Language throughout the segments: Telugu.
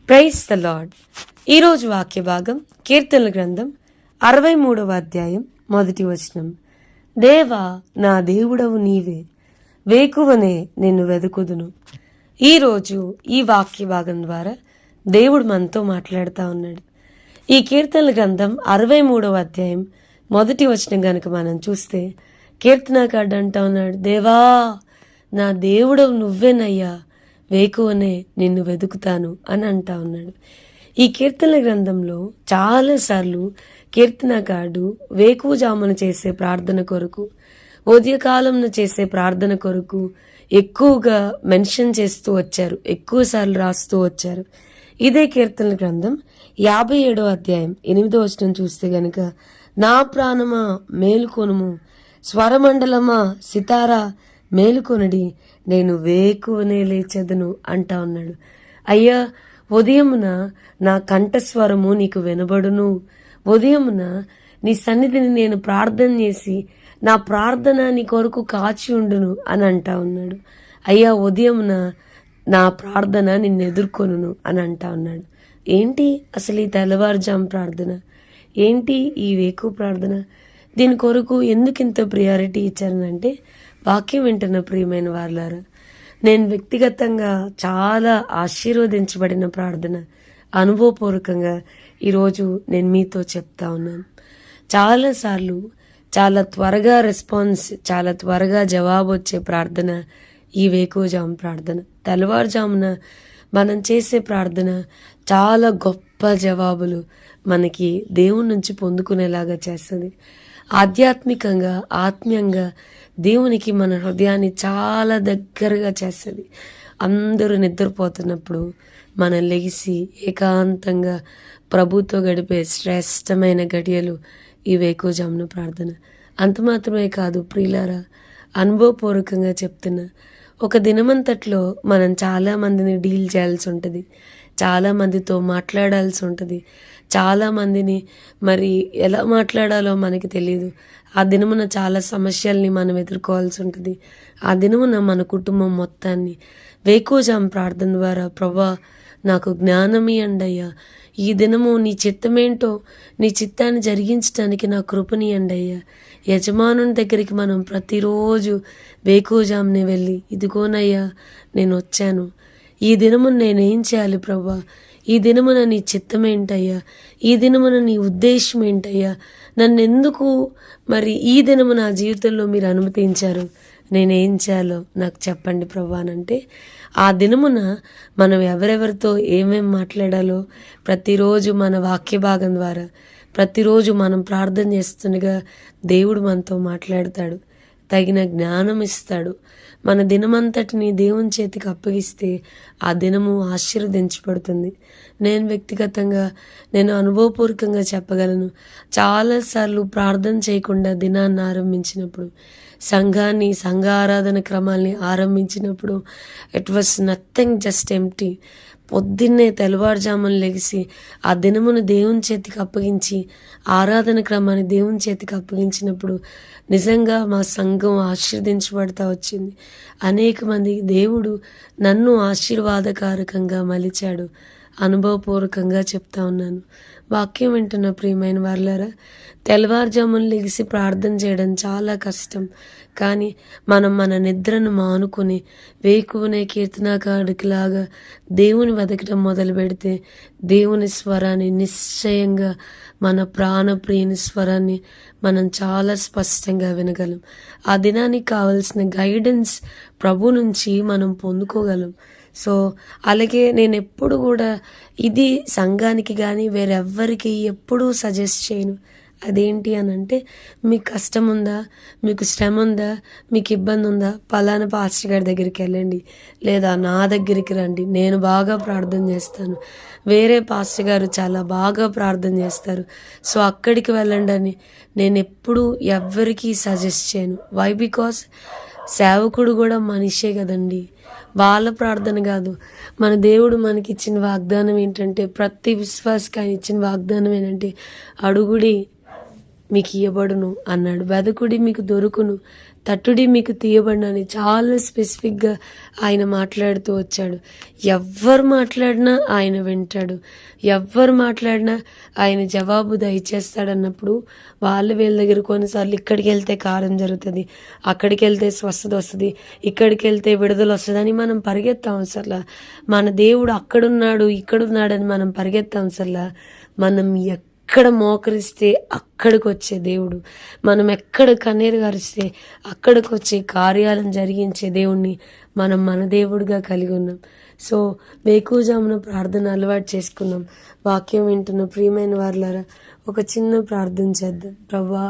Praise the lord. ఈరోజు వాక్య భాగం కీర్తనల గ్రంథం 63వ అధ్యాయం 1వ వచనం. దేవా, నా దేవుడవు నీవే, వేకువనే నిన్ను వెదుకుదును. ఈరోజు ఈ వాక్య భాగం ద్వారా దేవుడు మనతో మాట్లాడుతూ ఉన్నాడు. ఈ కీర్తనల గ్రంథం 63వ అధ్యాయం 1వ వచనం గనుక మనం చూస్తే కీర్తనకారుడు అంటా ఉన్నాడు, దేవా నా దేవుడవు నువ్వేనయ్యా, వేకువనే నిన్ను వెతుకుతాను అని అంటా ఉన్నాడు. ఈ కీర్తనల గ్రంథంలో చాలాసార్లు కీర్తనకారుడు వేకువజామున చేసే ప్రార్థన కొరకు, ఉదయకాలంలో చేసే ప్రార్థన కొరకు ఎక్కువగా మెన్షన్ చేస్తూ వచ్చారు, ఎక్కువసార్లు రాస్తూ వచ్చారు. ఇదే కీర్తనల గ్రంథం 57వ అధ్యాయం 8వ వచనం చూస్తే గనుక, నా ప్రాణమా మేలుకొనుము, స్వరమండలమా సితారా మేలుకొనడి, నేను వేకువనే లేచెదను అంటా ఉన్నాడు. అయ్యా, ఉదయమున నా కంఠస్వరము నీకు వినబడును, ఉదయమున నీ సన్నిధిని నేను ప్రార్థన చేసి నా ప్రార్థన నీ కొరకు కాచి ఉండును అని అంటా ఉన్నాడు. అయ్యా, ఉదయమున నా ప్రార్థన నిన్ను ఎదుర్కొనును అని అంటా ఉన్నాడు. ఏంటి అసలు ఈ తెల్లవారుజాము ప్రార్థన, ఏంటి ఈ వేకు ప్రార్థన? దీని కొరకు ఎందుకు ఇంత ప్రియారిటీ ఇచ్చారనంటే, వాక్యం వింటున్న ప్రియమైన వారులారా, నేను వ్యక్తిగతంగా చాలా ఆశీర్వదించబడిన ప్రార్థన అనుభవపూర్వకంగా ఈరోజు నేను మీతో చెప్తా ఉన్నాను. చాలాసార్లు చాలా త్వరగా రెస్పాన్స్, చాలా త్వరగా జవాబు వచ్చే ప్రార్థన ఈ వేకువజాము ప్రార్థన. తెల్లవారుజామున మనం చేసే ప్రార్థన చాలా గొప్ప జవాబులు మనకి దేవుని నుంచి పొందుకునేలాగా చేస్తుంది. ఆధ్యాత్మికంగా, ఆత్మీయంగా దేవునికి మన హృదయాన్ని చాలా దగ్గరగా చేస్తుంది. అందరూ నిద్రపోతున్నప్పుడు మనం లెగిసి ఏకాంతంగా ప్రభుతో గడిపే శ్రేష్టమైన గడియలు ఈ వేకువజామున ప్రార్థన. అంత మాత్రమే కాదు ప్రియులారా, అనుభవపూర్వకంగా చెప్తున్నా, ఒక దినమంతట్లో మనం చాలామందిని డీల్ చేయాల్సి ఉంటుంది, చాలామందితో మాట్లాడాల్సి ఉంటుంది, చాలామందిని మరి ఎలా మాట్లాడాలో మనకి తెలియదు. ఆ దినమున చాలా సమస్యల్ని మనం ఎదుర్కోవాల్సి ఉంటుంది. ఆ దినమున మన కుటుంబం మొత్తాన్ని వేకువజాము ప్రార్థన ద్వారా, ప్రభా నాకు జ్ఞానం ఇయ్యండి అయ్యా, ఈ దినము నీ చిత్తమేంటో, నీ చిత్తాన్ని జరిగించడానికి నా కృపనియండి అయ్యా. యజమానుని దగ్గరికి మనం ప్రతిరోజు వేకువజామునే వెళ్ళి, ఇదిగోనయ్యా నేను వచ్చాను, ఈ దినమున నేనేం చేయాలి ప్రభా, ఈ దినమున నీ చిత్తం ఏంటయ్యా, ఈ దినమున నీ ఉద్దేశం ఏంటయ్యా, నన్ను ఎందుకు మరి ఈ దినము నా జీవితంలో మీరు అనుమతించారు, నేనేం చేయాలో నాకు చెప్పండి ప్రభా అనంటే, ఆ దినమున మనం ఎవరెవరితో ఏమేం మాట్లాడాలో ప్రతిరోజు మన వాక్య భాగం ద్వారా, ప్రతిరోజు మనం ప్రార్థన చేస్తుండగా దేవుడు మనతో మాట్లాడతాడు, తగిన జ్ఞానం ఇస్తాడు. మన దినమంతటిని దేవుని చేతికి అప్పగిస్తే ఆ దినము ఆశీర్వదించబడుతుంది. నేను వ్యక్తిగతంగా, నేను అనుభవపూర్వకంగా చెప్పగలను, చాలాసార్లు ప్రార్థన చేయకుండా దినాన్ని ఆరంభించినప్పుడు, సంఘాన్ని, సంఘ ఆరాధన క్రమాల్ని ఆరంభించినప్పుడు, it was nothing, just empty. పొద్దున్నే తెల్లవారుజామున లెగిసి ఆ దినమును దేవుని చేతికి అప్పగించి ఆరాధన క్రమాన్ని దేవుని చేతికి అప్పగించినప్పుడు నిజంగా మా సంఘం ఆశీర్వదించబడతా వచ్చింది. అనేక మందికి దేవుడు నన్ను ఆశీర్వాదకారకంగా మలిచాడు. అనుభవపూర్వకంగా చెప్తా ఉన్నాను. వాక్యం వింటున్న ప్రియమైన వారులారా, తెల్లవారుజామున లెగిసి ప్రార్థన చేయడం చాలా కష్టం. కానీ మనం మన నిద్రను మానుకొని వేకువనే కీర్తనాకారుడికి లాగా దేవుని వెతకడం మొదలు పెడితే, దేవుని స్వరాన్ని నిశ్చయంగా, మన ప్రాణప్రియుని స్వరాన్ని మనం చాలా స్పష్టంగా వినగలం. ఆ దినానికి కావలసిన గైడెన్స్ ప్రభు నుంచి మనం పొందుకోగలం. సో అలాగే నేను ఎప్పుడు కూడా ఇది సంఘానికి కానీ వేరెవ్వరికి ఎప్పుడూ సజెస్ట్ చేయను. అదేంటి అని అంటే, మీకు కష్టం ఉందా, మీకు శ్రమ ఉందా, మీకు ఇబ్బంది ఉందా, పలానా పాస్టర్ గారి దగ్గరికి వెళ్ళండి, లేదా నా దగ్గరికి రండి, నేను బాగా ప్రార్థన చేస్తాను, వేరే పాస్టర్ గారు చాలా బాగా ప్రార్థన చేస్తారు, సో అక్కడికి వెళ్ళండి అని నేను ఎప్పుడూ ఎవ్వరికీ సజెస్ట్ చేయను. వై? బికాస్ సేవకుడు కూడా మనిషే కదండి. వాళ్ళ ప్రార్థన కాదు, మన దేవుడు మనకి ఇచ్చిన వాగ్దానం ఏంటంటే, ప్రతి విశ్వాసకి ఆయన ఇచ్చిన వాగ్దానం ఏంటంటే, అడుగుడి మీకు ఇయ్యబడును అన్నాడు. వెదకుడి మీకు దొరుకును, తట్టుడి మీకు తీయబడును అని చాలా స్పెసిఫిక్గా ఆయన మాట్లాడుతూ వచ్చాడు. ఎవ్వరు మాట్లాడినా ఆయన వింటాడు, ఎవ్వరు మాట్లాడినా ఆయన జవాబు దయచేస్తాడన్నప్పుడు వీళ్ళ దగ్గర కొన్నిసార్లు ఇక్కడికి వెళ్తే కారం జరుగుతుంది, అక్కడికి వెళ్తే స్వస్థత వస్తుంది, ఇక్కడికి వెళ్తే విడుదల వస్తుంది అని మనం పరిగెత్తాం. అసలు మన దేవుడు అక్కడున్నాడు ఇక్కడున్నాడని మనం పరిగెత్తాం. అసలు మనం ఎక్కడ మోకరిస్తే అక్కడికి వచ్చే దేవుడు, మనం ఎక్కడ కన్నీరు గారిస్తే అక్కడికి వచ్చే కార్యాలను జరిగించే దేవుణ్ణి మనం మన దేవుడిగా కలిగి ఉన్నాం. సో వేకువజామున ప్రార్థన అలవాటు చేసుకుందాం. వాక్యం వింటున్న ప్రియమైన వారులారా, ఒక చిన్న ప్రార్థన చేద్దాం. ప్రభువా,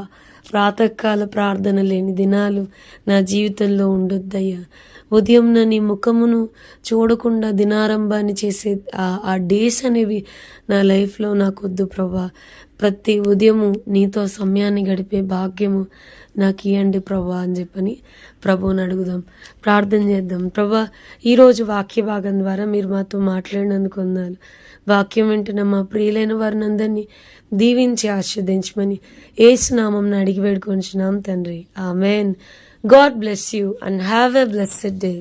ప్రాతకాల ప్రార్థన లేని దినాలు నా జీవితంలో ఉండొద్దయ్యా. ఉదయం నీ ముఖమును చూడకుండా దినారంభాన్ని చేసే ఆ డేస్ అనేవి నా లైఫ్లో నాకొద్దు ప్రభా. ప్రతి ఉదయము నీతో సమయాన్ని గడిపే భాగ్యము నాకు ఇవ్వండి ప్రభా అని చెప్పని ప్రభువుని అడుగుదాం, ప్రార్థన చేద్దాం. ప్రభా, ఈరోజు వాక్య భాగం ద్వారా మీరు మాతో మాట్లాడినందుకు వందనాలు. వాక్యం వింటున్న మా ప్రియులైన వారిని అందరినీ దీవించి ఆశీర్వదించమని యేసు నామమున అడిగి వేడుకొంచున్నాం తండ్రి. ఆమేన్. God bless you and have a blessed day.